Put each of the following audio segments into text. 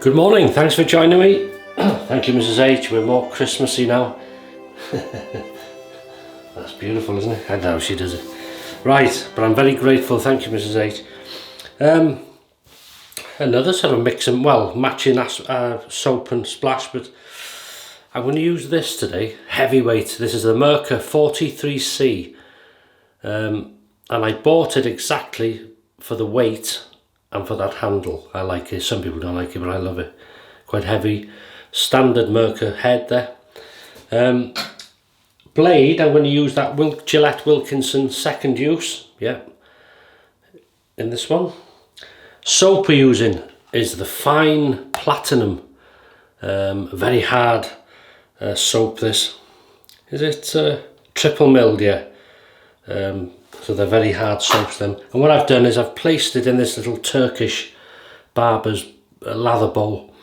Good morning, thanks for joining me. Thank you, Mrs. H. We're more Christmassy now. That's beautiful, isn't it? I don't know how she does it. Right, but I'm very grateful. Thank you, Mrs. H. Another sort of mixing, well, matching soap and splash, but I'm going to use this today. Heavyweight. This is the Merkur 43c. And I bought it exactly for the weight and for that handle. I like it. Some people don't like it, but I love it. Quite heavy. Standard Merkur head there. Blade, I'm going to use that Gillette Wilkinson second use. Yeah. In this one. Soap we're using is the fine platinum. Very hard soap this. Is it triple milled? Yeah. So they're very hard soaps then. And what I've done is I've placed it in this little Turkish barber's lather bowl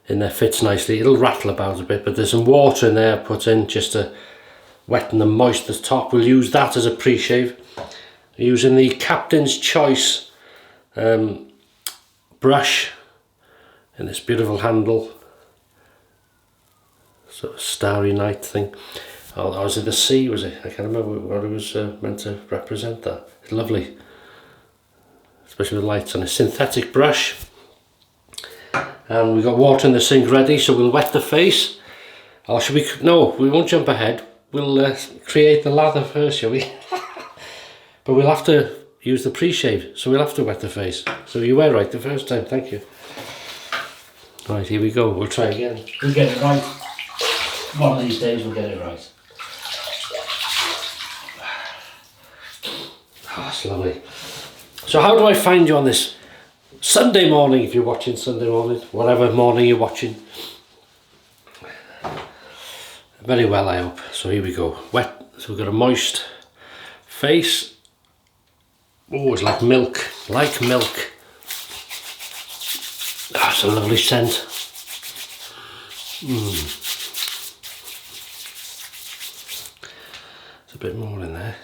in there. Fits nicely. It'll rattle about a bit, but there's some water in there put in just to wetten the moist at the top. We'll use that as a pre-shave. Using the Captain's Choice brush in this beautiful handle. Sort of starry night thing. Oh, was it the sea, was it? I can't remember what it was meant to represent that. It's lovely. Especially with lights on a synthetic brush. And we've got water in the sink ready, so we'll wet the face. Or should we? No, we won't jump ahead. We'll create the lather first, shall we? But we'll have to use the pre-shave, so we'll have to wet the face. So you were right the first time, thank you. Right, here we go. We'll try again. We'll get it right. One of these days we'll get it right. Oh, that's lovely. So how do I find you on this Sunday morning, if you're watching Sunday morning, whatever morning you're watching? Very well, I hope. So here we go. Wet. So we've got a moist face. Oh, it's like milk. Like milk. Ah, it's a lovely scent. There's a bit more in there.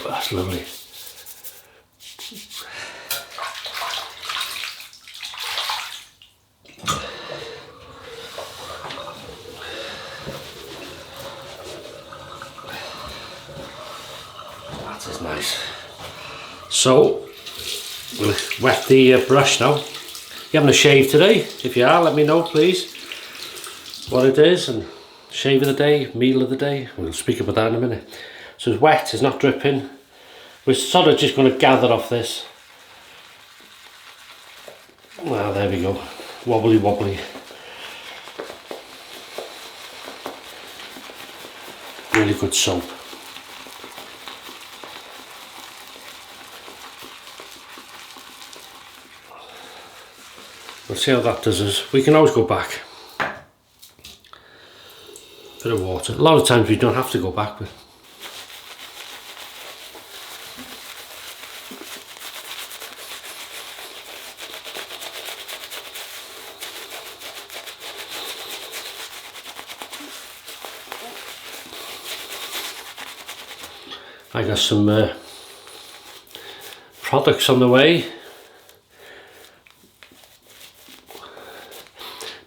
That's lovely. That is nice. So we'll wet the brush now. You having a shave today? If you are, let me know please what it is, and shave of the day, meal of the day. We'll speak about that in a minute. So it's wet, it's not dripping. We're sort of just going to gather off this. Well, there we go. Wobbly wobbly. Really good soap. We'll see how that does us. We can always go back. Bit of water. A lot of times we don't have to go back, but I got some products on the way.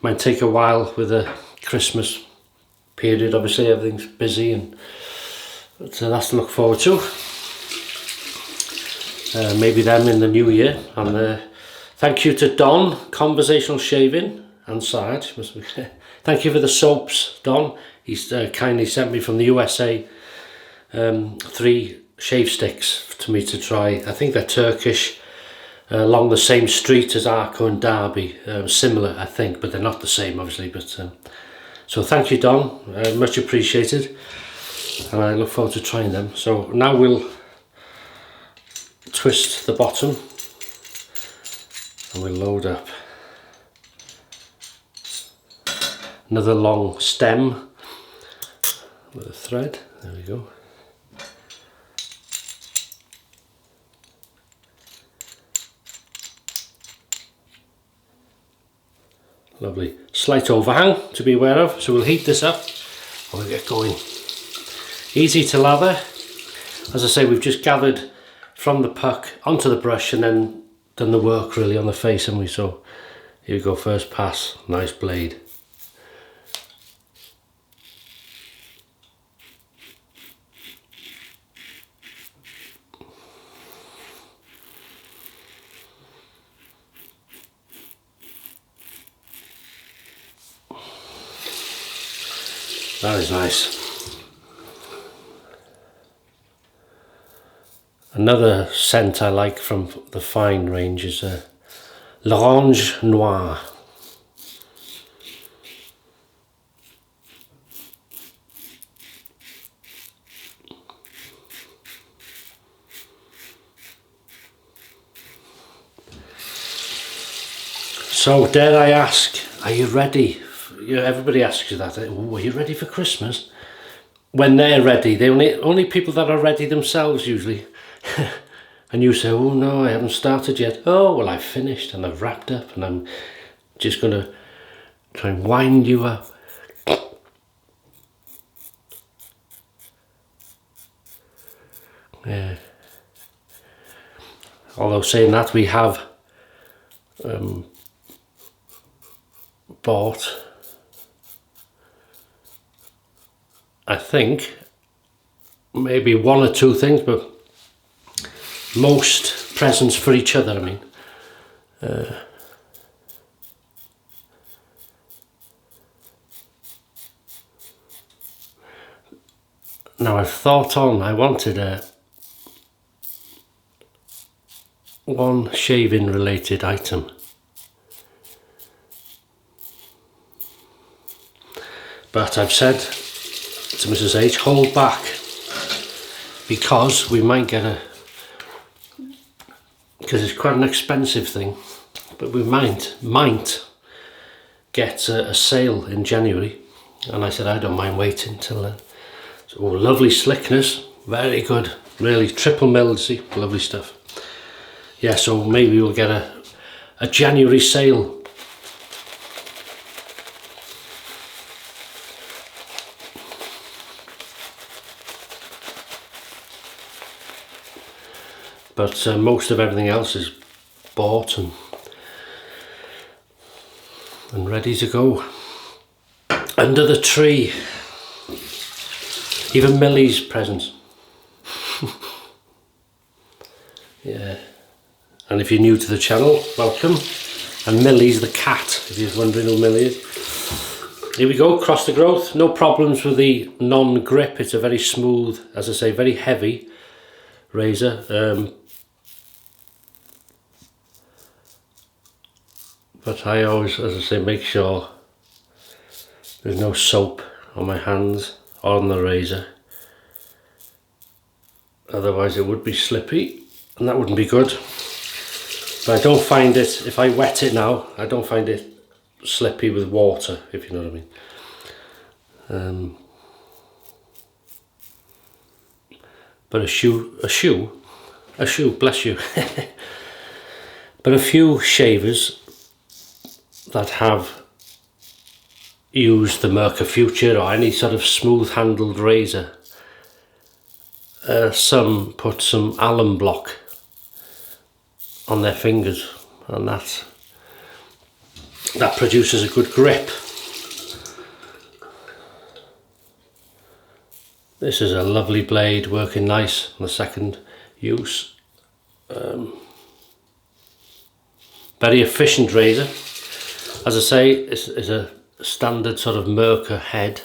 Might take a while with the Christmas period, obviously everything's busy, and so that's to look forward to. Maybe them in the new year. And thank you to Don, Conversational Shaving and Sarge. Thank you for the soaps, Don. He's kindly sent me from the USA 3 shave sticks to me to try. I think they're Turkish, along the same street as Arco and Derby. Similar, I think, but they're not the same, obviously. But so thank you, Don. Much appreciated, and I look forward to trying them. So now we'll twist the bottom, and we'll load up another long stem with a thread. There we go. Lovely. Slight overhang to be aware of, so we'll heat this up and we'll get going. Easy to lather. As I say, we've just gathered from the puck onto the brush and then done the work really on the face, haven't we? So here we go, first pass, nice blade. That is nice. Another scent I like from the fine range is l'orange noir. So dare I ask, are you ready? Everybody asks you that. Oh, are you ready for Christmas? When they're ready, they only people that are ready themselves usually. And you say, oh no, I haven't started yet. Oh, well, I've finished and I've wrapped up and I'm just going to try and wind you up. Yeah. Although saying that, we have bought, I think, maybe one or two things, but most presents for each other, I mean. Now I've thought on, I wanted one shaving related item. But I've said to Mrs. H, hold back, because we might get because it's quite an expensive thing, but we might get a sale in January. And I said I don't mind waiting till then. So lovely slickness, very good, really triple milled, see, lovely stuff. Yeah, so maybe we'll get a January sale. But most of everything else is bought and ready to go. Under the tree. Even Millie's presents. Yeah. And if you're new to the channel, welcome. And Millie's the cat, if you're wondering who Millie is. Here we go, cross the growth. No problems with the non-grip. It's a very smooth, as I say, very heavy razor. But I always, as I say, make sure there's no soap on my hands or on the razor. Otherwise it would be slippy and that wouldn't be good. But I don't find it, if I wet it now, I don't find it slippy with water, if you know what I mean. But a shoe, bless you. But a few shavers that have used the Merkur Future or any sort of smooth handled razor, some put some Alum Block on their fingers, and that produces a good grip. This is a lovely blade, working nice on the second use. Very efficient razor. As I say, it's a standard sort of Merkur head.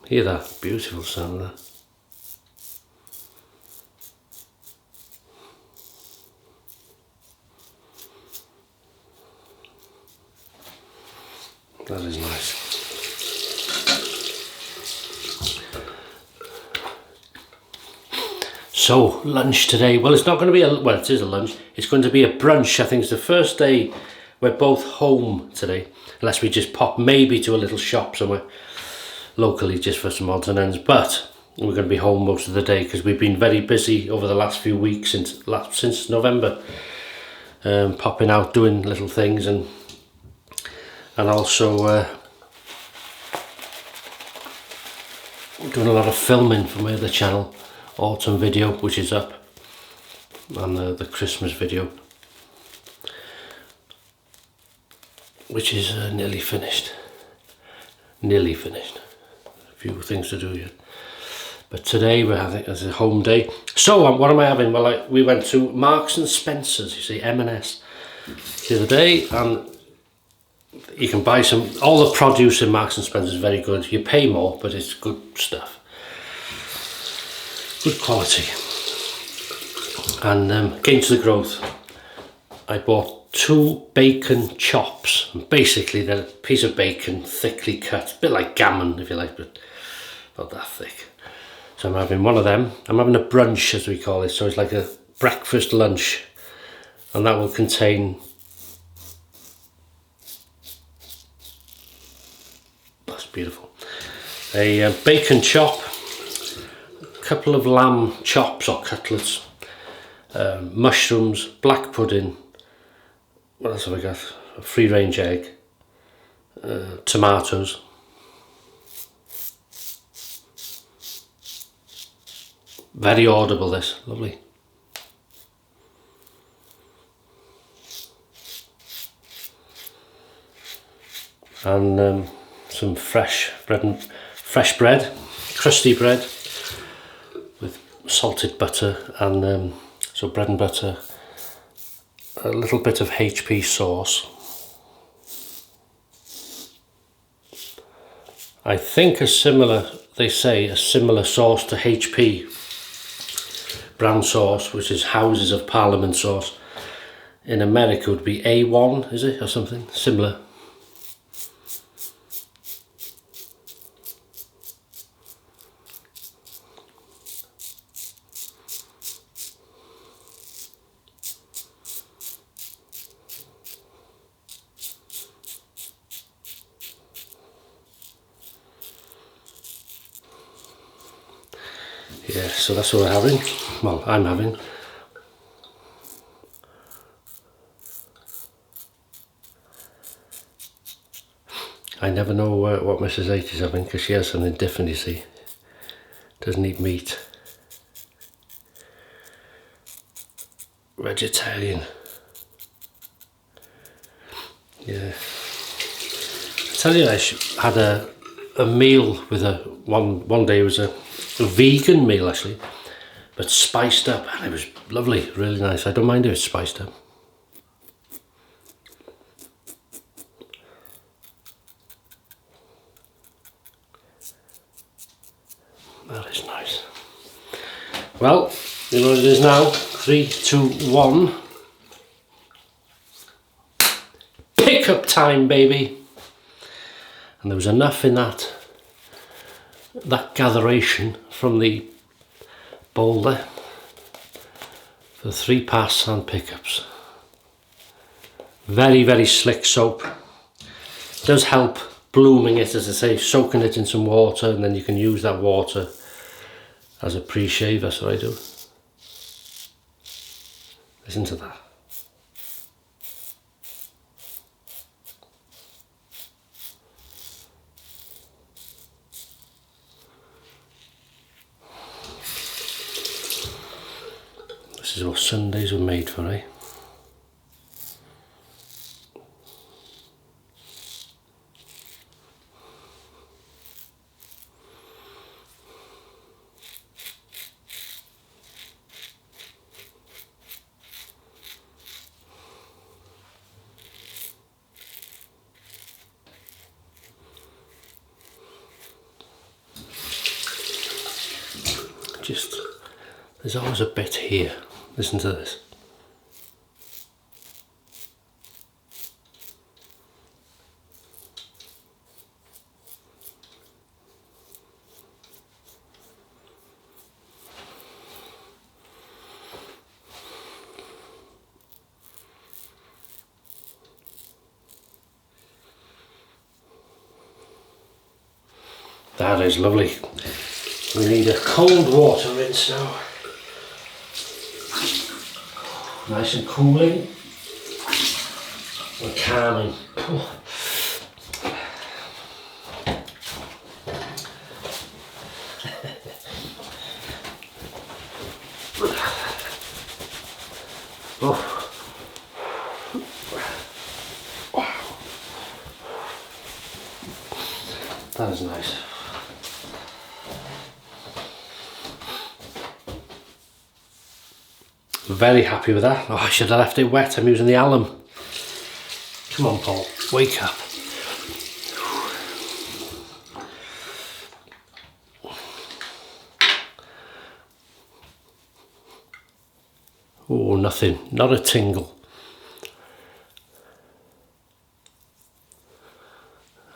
Hear that beautiful sound there. That is nice. So, lunch today. Well, it's not going to be well, it is a lunch. It's going to be a brunch. I think it's the first day we're both home today. Unless we just pop maybe to a little shop somewhere locally just for some odds and ends. But we're going to be home most of the day because we've been very busy over the last few weeks since November, popping out doing little things and also doing a lot of filming for my other channel, autumn video, which is up, and the Christmas video, which is nearly finished. A few things to do yet, but today we're having as a home day. So what am I having? Well, we went to Marks and Spencer's, you see, M&S, the other day, and you can buy all the produce in Marks and Spencer's is very good. You pay more, but it's good stuff, good quality. And Gain to the Growth, I bought 2 bacon chops. Basically they're a piece of bacon thickly cut, a bit like gammon if you like, but not that thick. So I'm having one of them. I'm having a brunch, as we call it, so it's like a breakfast lunch, and that will contain, that's beautiful, a bacon chop, a couple of lamb chops or cutlets, mushrooms, black pudding, what else have I got? A free range egg, tomatoes, very audible this, lovely. And some fresh bread, crusty bread with salted butter, and so bread and butter, a little bit of HP sauce. I think they say a similar sauce to HP brown sauce, which is Houses of Parliament sauce. In America would be A1, is it, or something similar? Yeah, so that's what we're having. Well, I'm having. I never know what Mrs. H is having, because she has something different, you see. Doesn't eat meat. Vegetarian. Yeah. I tell you, I had a meal with one day. It was a vegan meal actually, but spiced up, and it was lovely, really nice. I don't mind if it's spiced up. That is nice. Well, you know what it is now. 3, 2, 1. Pickup time, baby. And there was enough in that gatheration from the bowl there for 3 pass and pickups. Very, very slick soap. Does help blooming it, as I say, soaking it in some water, and then you can use that water as a pre-shave. That's what I do. Listen to that. This is what Sundays were made for, eh? There's always a bit here. Listen to this. That is lovely. We need a cold water rinse now. Nice and cooling and calming. Oh. That is nice. Very happy with that. Oh, I should have left it wet. I'm using the alum. Come on, Paul, wake up. Oh, nothing, not a tingle.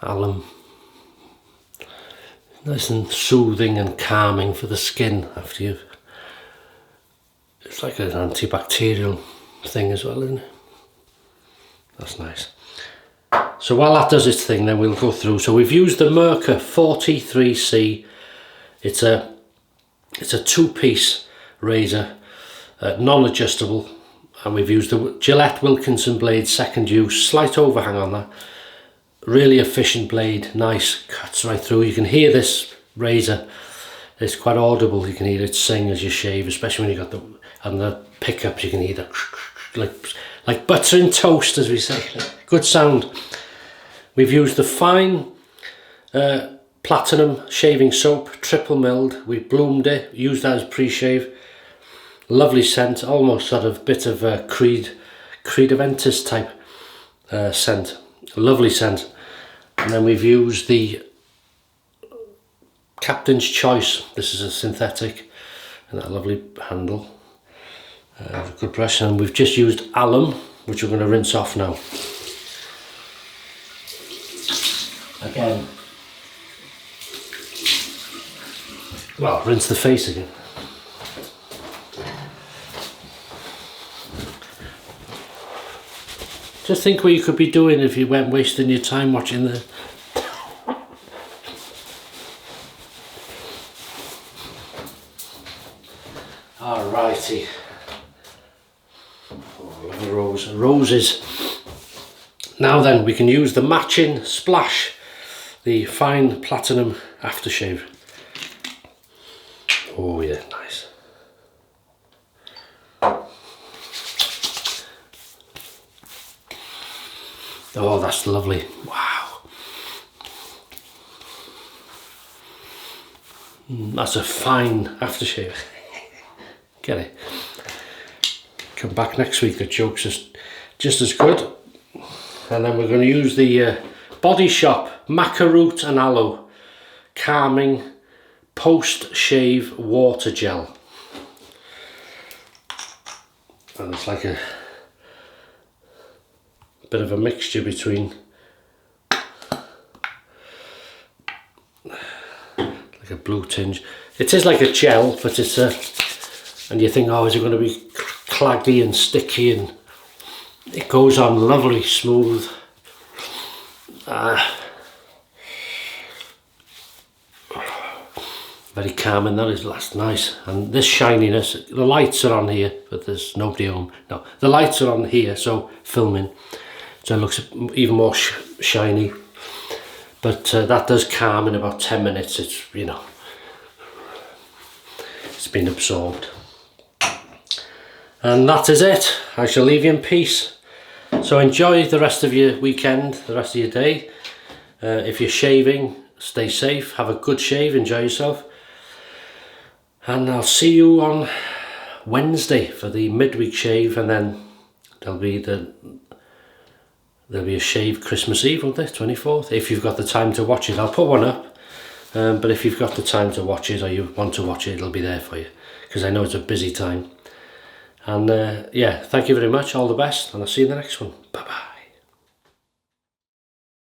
Alum. Nice and soothing and calming for the skin after you've... It's like an antibacterial thing as well, isn't it? That's nice. So while that does its thing, then we'll go through. So we've used the Merkur 43c. It's a two-piece razor, non-adjustable, and we've used the Gillette Wilkinson blade, second use, slight overhang on that. Really efficient blade, nice, cuts right through. You can hear this razor. It's quite audible. You can hear it sing as you shave, especially when you got the pickups. You can hear that like butter in toast, as we say. Good sound. We've used the fine platinum shaving soap, triple milled. We bloomed it, used that as pre-shave. Lovely scent, almost sort of bit of a Creed Aventus type scent. Lovely scent. And then we've used the Captain's Choice. This is a synthetic, and that lovely handle. A good brush, and we've just used alum, which we're going to rinse off now. Again, well, rinse the face again. Just think what you could be doing if you weren't wasting your time watching the... Alrighty. Oh, love the roses. Now then, we can use the matching splash, the fine platinum aftershave. Oh yeah, nice. Oh, that's lovely. Wow. That's a fine aftershave. Get it? Come back next week, the joke's just as good. And then we're going to use the Body Shop Maca Root and Aloe Calming Post-Shave Water Gel. And it's like a bit of a mixture between like a blue tinge. It is like a gel, but it's a, and you think, oh, is it going to be claggy and sticky? And it goes on lovely smooth. Very calming. That's nice. And this shininess, the lights are on here, but there's nobody home. No, the lights are on here, so filming. So it looks even more shiny, but that does calm in about 10 minutes. It's, you know, it's been absorbed. And that is it. I shall leave you in peace. So enjoy the rest of your weekend, the rest of your day. If you're shaving, stay safe, have a good shave, enjoy yourself. And I'll see you on Wednesday for the midweek shave, and then there'll be a shave Christmas Eve, won't there? 24th, if you've got the time to watch it. I'll put one up, but if you've got the time to watch it, or you want to watch it, it'll be there for you, because I know it's a busy time. And yeah, thank you very much, all the best, and I'll see you in the next one.